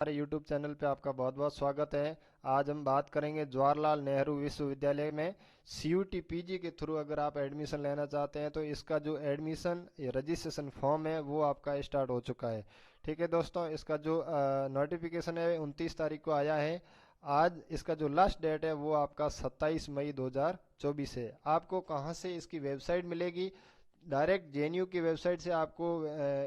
हमारे YouTube channel पे आपका बहुत बहुत स्वागत है। आज हम बात करेंगे जवाहरलाल नेहरू विश्वविद्यालय में CUT PG के थ्रू अगर आप एडमिशन लेना चाहते हैं तो इसका जो एडमिशन रजिस्ट्रेशन फॉर्म है वो आपका स्टार्ट हो चुका है। ठीक है दोस्तों, इसका जो नोटिफिकेशन है 29 तारीख को आया है। आज इसका जो लास्ट डेट है वो आपका 27 मई 2024 है। आपको कहाँ से इसकी वेबसाइट मिलेगी? डायरेक्ट JNU की वेबसाइट से आपको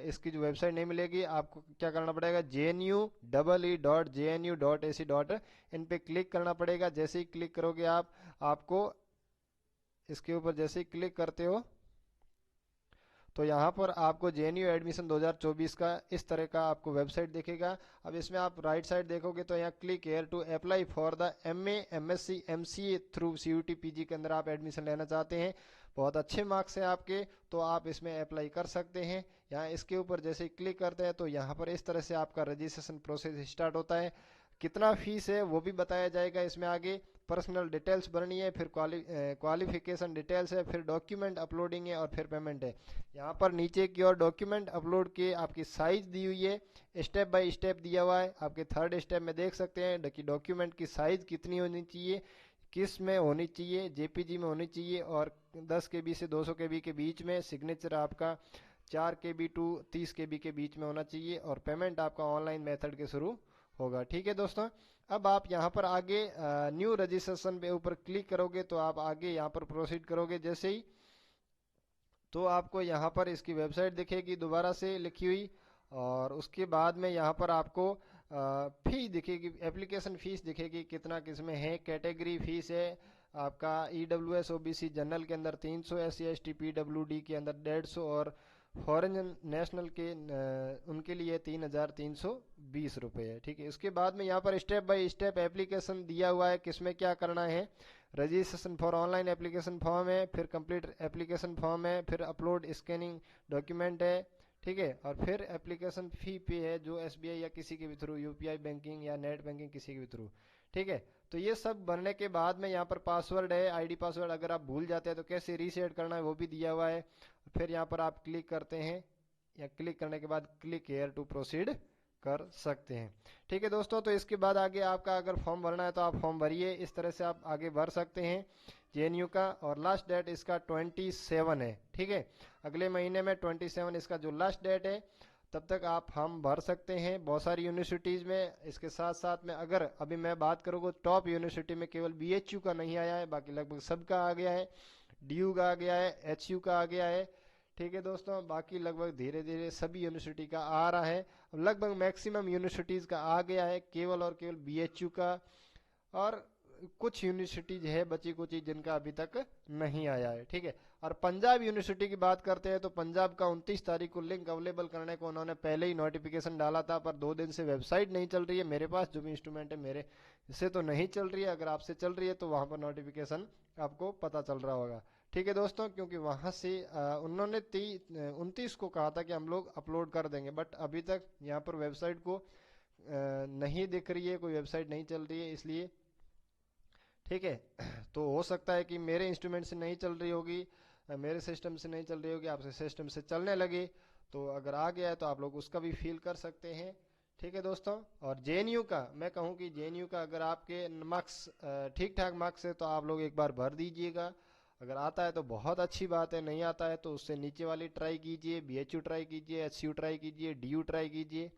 इसकी जो वेबसाइट नहीं मिलेगी। आपको क्या करना पड़ेगा, JNU.jnu.ac.in पे क्लिक करना पड़ेगा। जैसे ही क्लिक करोगे आपको इसके ऊपर जैसे ही क्लिक करते हो तो यहाँ पर आपको JNU एडमिशन 2024 का इस तरह का आपको वेबसाइट दिखेगा। अब इसमें आप राइट साइड देखोगे तो यहाँ click here to apply for the MA MSc MCA through CUT PG के अंदर आप एडमिशन लेना चाहते हैं, बहुत अच्छे मार्क्स हैं आपके, तो आप इसमें अप्लाई कर सकते हैं। यहाँ इसके ऊपर जैसे ही क्लिक करते हैं तो यहाँ पर इस तरह से आपका रजिस्ट्रेशन प्रोसेस स्टार्ट होता है। कितना फीस है वो भी बताया जाएगा इसमें आगे। पर्सनल डिटेल्स भरनी है, फिर क्वालिफिकेशन डिटेल्स है, फिर डॉक्यूमेंट अपलोडिंग है और फिर पेमेंट है। यहाँ पर नीचे की ओर डॉक्यूमेंट अपलोड के आपकी साइज दी हुई है, स्टेप बाय स्टेप दिया हुआ है। आपके थर्ड स्टेप में देख सकते हैं कि डॉक्यूमेंट की साइज कितनी होनी चाहिए, किस में होनी चाहिए, JPG में होनी चाहिए और 10 KB से 200 KB के बीच में। सिग्नेचर आपका 4 KB टू 30 KB के बीच में होना चाहिए और पेमेंट आपका ऑनलाइन मेथड के शुरू होगा। ठीक है दोस्तों, अब आप यहाँ पर आगे न्यू रजिस्ट्रेशन पे ऊपर क्लिक करोगे तो आप आगे यहाँ पर प्रोसीड करोगे जैसे ही, तो आपको यहाँ पर इसकी वेबसाइट दिखेगी दोबारा से लिखी हुई। और उसके बाद में यहाँ पर आपको फी दिखेगी, एप्लीकेशन फीस दिखेगी कितना किसमें है। कैटेगरी फीस है आपका EWS OBC जनरल के अंदर 300, SC ST PWD के अंदर 150 और फॉरेन नेशनल के उनके लिए 3,320 रुपये है। ठीक है, इसके बाद में यहाँ पर स्टेप बाय स्टेप एप्लीकेशन दिया हुआ है किसमें क्या करना है। Registration for online application form है, फिर कंप्लीट एप्लीकेशन फॉर्म है, फिर अपलोड स्कैनिंग डॉक्यूमेंट है। ठीक है, और फिर एप्लीकेशन फी पे है जो SBI या किसी के भी थ्रू, UPI बैंकिंग या नेट बैंकिंग किसी के भी थ्रू। ठीक है, तो ये सब भरने के बाद में यहाँ पर पासवर्ड है, ID पासवर्ड अगर आप भूल जाते हैं तो कैसे रीसेट करना है वो भी दिया हुआ है। फिर यहाँ पर आप क्लिक करते हैं या क्लिक करने के बाद क्लिक हेयर टू प्रोसीड कर सकते हैं। ठीक है दोस्तों, तो इसके बाद आगे आपका अगर फॉर्म भरना है तो आप फॉर्म भरिए, इस तरह से आप आगे भर सकते हैं JNU का। और लास्ट डेट इसका 27 है। ठीक है, अगले महीने में 27 इसका जो लास्ट डेट है, तब तक आप फॉर्म भर सकते हैं बहुत सारी यूनिवर्सिटीज़ में। इसके साथ साथ में अगर अभी मैं बात करूँगा टॉप यूनिवर्सिटी में केवल BHU का नहीं आया है, बाकी लगभग सबका आ गया है। DU का आ गया है, HU का आ गया है। ठीक है दोस्तों, बाकी लगभग धीरे धीरे सभी यूनिवर्सिटी का आ रहा है। लगभग मैक्सिमम यूनिवर्सिटीज़ का आ गया है, केवल और केवल BHU का और कुछ यूनिवर्सिटीज है बची कुछ जिनका अभी तक नहीं आया है। ठीक है, और पंजाब यूनिवर्सिटी की बात करते हैं तो पंजाब का 29 तारीख को लिंक अवेलेबल करने को उन्होंने पहले ही नोटिफिकेशन डाला था, पर 2 दिन से वेबसाइट नहीं चल रही है। मेरे पास जो भी इंस्ट्रूमेंट है मेरे से तो नहीं चल रही है, अगर आपसे चल रही है तो वहाँ पर नोटिफिकेशन आपको पता चल रहा होगा। ठीक है दोस्तों, क्योंकि वहाँ से उन्होंने 29 को कहा था कि हम लोग अपलोड कर देंगे, बट अभी तक यहाँ पर वेबसाइट को नहीं दिख रही है, कोई वेबसाइट नहीं चल रही है इसलिए। ठीक है, तो हो सकता है कि मेरे इंस्ट्रूमेंट से नहीं चल रही होगी, मेरे सिस्टम से नहीं चल रही होगी, आपसे सिस्टम से चलने लगे तो अगर आ गया है तो आप लोग उसका भी फील कर सकते हैं। ठीक है दोस्तों, और JNU का मैं कहूँ कि JNU का अगर आपके मार्क्स ठीक ठाक मार्क्स है तो आप लोग एक बार भर दीजिएगा। अगर आता है तो बहुत अच्छी बात है, नहीं आता है तो उससे नीचे वाली ट्राई कीजिए, BHU ट्राई कीजिए, HU ट्राई कीजिए, DU ट्राई कीजिए।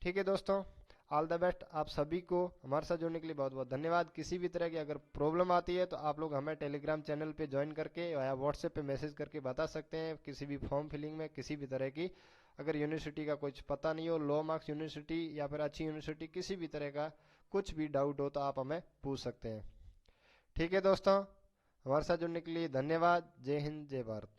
ठीक है दोस्तों, ऑल द बेस्ट आप सभी को। हमारे साथ जुड़ने के लिए बहुत बहुत धन्यवाद। किसी भी तरह की अगर प्रॉब्लम आती है तो आप लोग हमें टेलीग्राम चैनल पे ज्वाइन करके या व्हाट्सएप पे मैसेज करके बता सकते हैं। किसी भी फॉर्म फिलिंग में किसी भी तरह की अगर यूनिवर्सिटी का कुछ पता नहीं हो, लो मार्क्स यूनिवर्सिटी या फिर अच्छी यूनिवर्सिटी, किसी भी तरह का कुछ भी डाउट हो तो आप हमें पूछ सकते हैं। ठीक है दोस्तों, हमारे साथ जुड़ने के लिए धन्यवाद। जय हिंद, जय भारत।